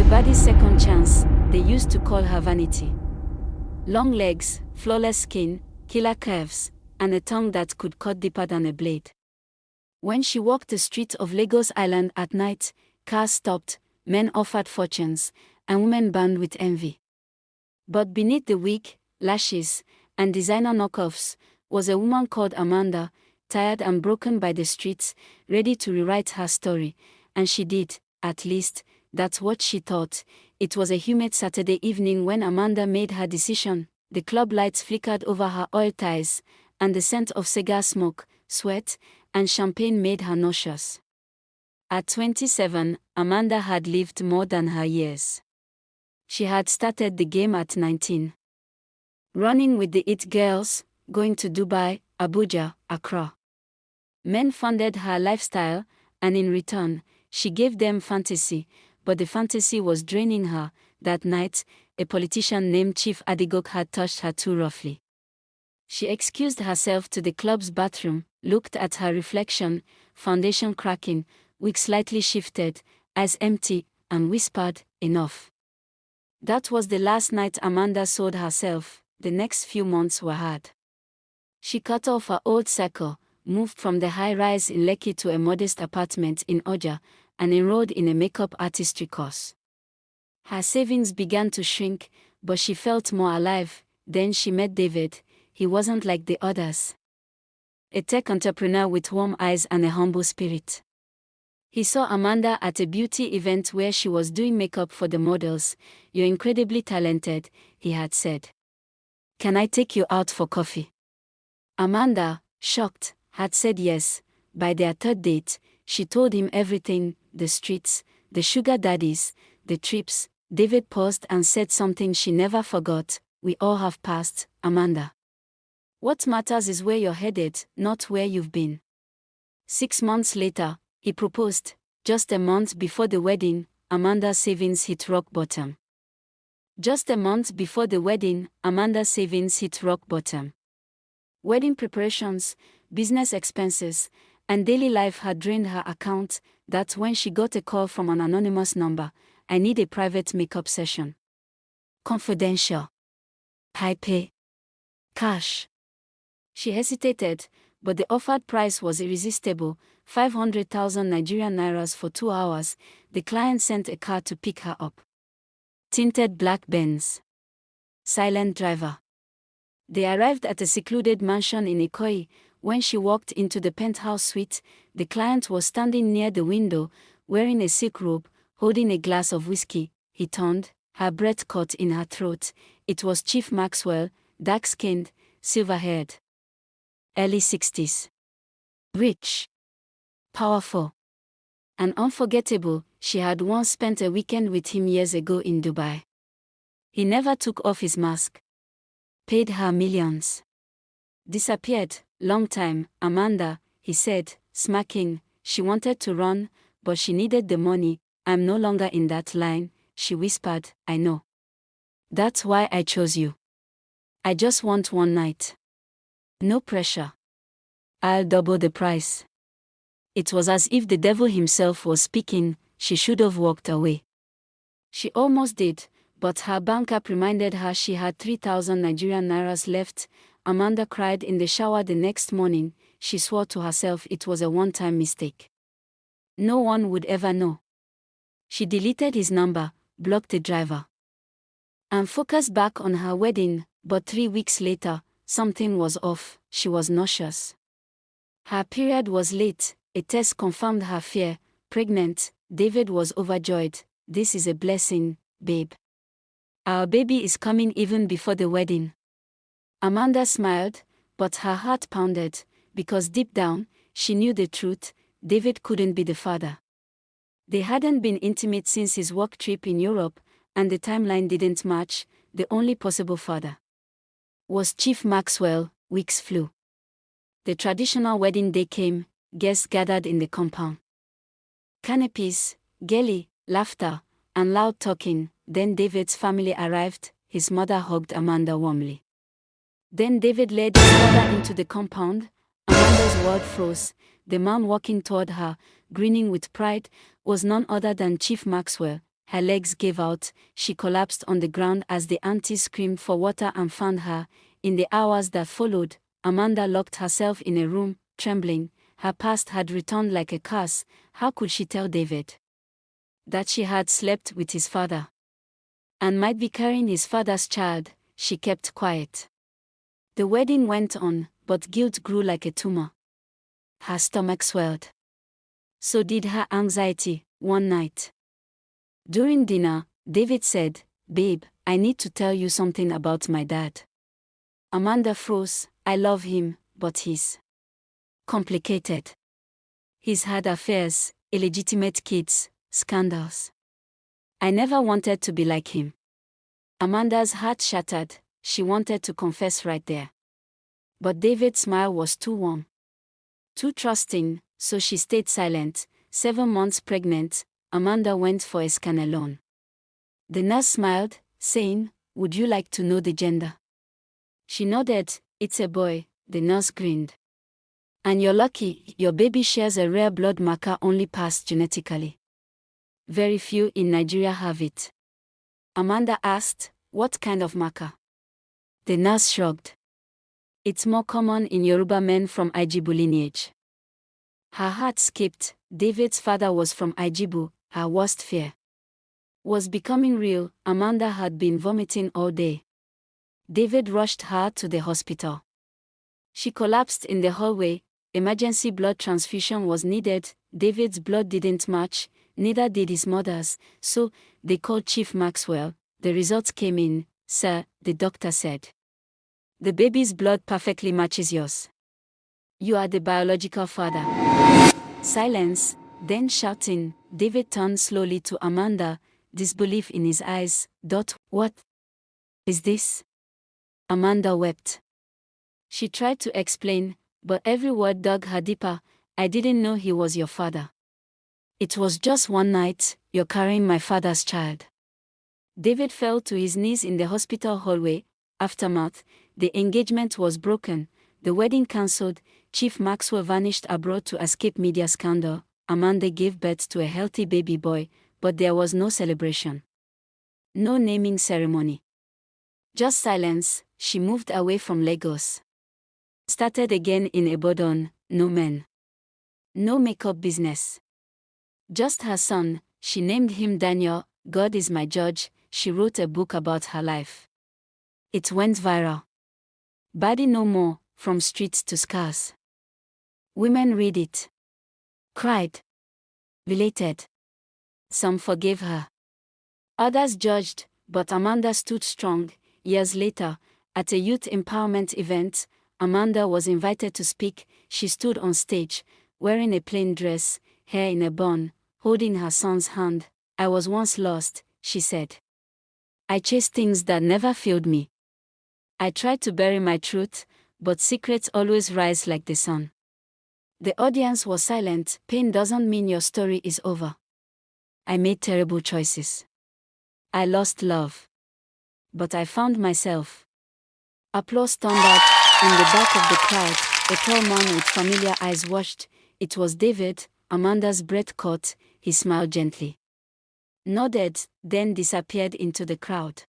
The Baddie's second chance, they used to call her Vanity. Long legs, flawless skin, killer curves, and a tongue that could cut deeper than a blade. When she walked the streets of Lagos Island at night, cars stopped, men offered fortunes, and women burned with envy. But beneath the wig, lashes, and designer knockoffs, was a woman called Amanda, tired and broken by the streets, ready to rewrite her story, and she did, at least, that's what she thought. It was a humid Saturday evening when Amanda made her decision. The club lights flickered over her oil ties, and the scent of cigar smoke, sweat, and champagne made her nauseous. At 27, Amanda had lived more than her years. She had started the game at 19. Running with the it girls, going to Dubai, Abuja, Accra. Men funded her lifestyle, and in return, she gave them fantasy, but the fantasy was draining her. That night, a politician named Chief Adigok had touched her too roughly. She excused herself to the club's bathroom, looked at her reflection, foundation cracking, wig slightly shifted, eyes empty, and whispered, "Enough." That was the last night Amanda sold herself. The next few months were hard. She cut off her old circle, moved from the high-rise in Lekki to a modest apartment in Oja, and enrolled in a makeup artistry course. Her savings began to shrink, but she felt more alive. Then she met David. He wasn't like the others. A tech entrepreneur with warm eyes and a humble spirit. He saw Amanda at a beauty event where she was doing makeup for the models. "You're incredibly talented," he had said. "Can I take you out for coffee?" Amanda, shocked, had said yes. By their third date, she told him everything: the streets, the sugar daddies, the trips. David paused and said something she never forgot: "We all have passed, Amanda. What matters is where you're headed, not where you've been." 6 months later, he proposed. Just a month before the wedding, Amanda's savings hit rock bottom. Just a month before the wedding, Amanda's savings hit rock bottom. Wedding preparations, business expenses, and daily life had drained her account. That's when she got a call from an anonymous number. "I need a private makeup session. Confidential. High pay. Cash." She hesitated, but the offered price was irresistible: 500,000 Nigerian nairas for 2 hours. The client sent a car to pick her up. Tinted black Benz. Silent driver. They arrived at a secluded mansion in Ikoyi. When she walked into the penthouse suite, the client was standing near the window, wearing a silk robe, holding a glass of whiskey. He turned, her breath caught in her throat. It was Chief Maxwell, dark-skinned, silver-haired. Early 60s. Rich. Powerful. And unforgettable. She had once spent a weekend with him years ago in Dubai. He never took off his mask. Paid her millions. Disappeared. "Long time, Amanda," he said, smirking. She wanted to run, but she needed the money. "I'm no longer in that line," she whispered. "I know. That's why I chose you. I just want one night. No pressure. I'll double the price." It was as if the devil himself was speaking. She should have walked away. She almost did, but her bank app reminded her she had 3,000 Nigerian nairas left. Amanda cried in the shower the next morning. She swore to herself it was a one-time mistake. No one would ever know. She deleted his number, blocked the driver, and focused back on her wedding. But 3 weeks later, something was off. She was nauseous. Her period was late. A test confirmed her fear. Pregnant. David was overjoyed. "This is a blessing, babe. Our baby is coming even before the wedding." Amanda smiled, but her heart pounded, because deep down, she knew the truth: David couldn't be the father. They hadn't been intimate since his work trip in Europe, and the timeline didn't match. The only possible father was Chief Maxwell. Weeks flew. The traditional wedding day came. Guests gathered in the compound. Canopies, galley, laughter, and loud talking. Then David's family arrived. His mother hugged Amanda warmly. Then David led his mother into the compound. Amanda's world froze. The man walking toward her, grinning with pride, was none other than Chief Maxwell, her legs gave out, she collapsed on the ground as the aunties screamed for water and found her. In the hours that followed, Amanda locked herself in a room, trembling. Her past had returned like a curse. How could she tell David that she had slept with his father and might be carrying his father's child? She kept quiet. The wedding went on, but guilt grew like a tumor. Her stomach swelled. So did her anxiety. One night, during dinner, David said, "Babe, I need to tell you something about my dad." Amanda froze. "I love him, but he's complicated. He's had affairs, illegitimate kids, scandals. I never wanted to be like him." Amanda's heart shattered. She wanted to confess right there. But David's smile was too warm, too trusting, so she stayed silent. 7 months pregnant, Amanda went for a scan alone. The nurse smiled, saying, "Would you like to know the gender?" She nodded. "It's a boy," the nurse grinned. "And you're lucky, your baby shares a rare blood marker only passed genetically. Very few in Nigeria have it." Amanda asked, "What kind of marker?" The nurse shrugged. "It's more common in Yoruba men from Ijibu lineage." Her heart skipped. David's father was from Ijibu. Her worst fear was becoming real. Amanda had been vomiting all day. David rushed her to the hospital. She collapsed in the hallway. Emergency blood transfusion was needed. David's blood didn't match, neither did his mother's, so they called Chief Maxwell. The results came in. "Sir," the doctor said, "the baby's blood perfectly matches yours. You are the biological father." Silence, then shouting. David turned slowly to Amanda, disbelief in his eyes. "What is this?" Amanda wept. She tried to explain, but every word dug her deeper. "I didn't know he was your father. It was just one night. You're carrying my father's child." David fell to his knees in the hospital hallway. Aftermath, the engagement was broken, the wedding cancelled. Chief Maxwell vanished abroad to escape media scandal. Amanda gave birth to a healthy baby boy, but there was no celebration. No naming ceremony. Just silence. She moved away from Lagos. Started again in Ibadan. No men. No makeup business. Just her son. She named him Daniel. "God is my judge." She wrote a book about her life. It went viral. Baddie no more, from streets to scars. Women read it, cried, related. Some forgave her. Others judged, but Amanda stood strong. Years later, at a youth empowerment event, Amanda was invited to speak. She stood on stage, wearing a plain dress, hair in a bun, holding her son's hand. "I was once lost," she said. "I chased things that never filled me. I tried to bury my truth, but secrets always rise like the sun." The audience was silent. "Pain doesn't mean your story is over. I made terrible choices. I lost love. But I found myself." Applause thundered. In the back of the crowd, a tall man with familiar eyes watched. It was David. Amanda's breath caught. He smiled gently, nodded, then disappeared into the crowd.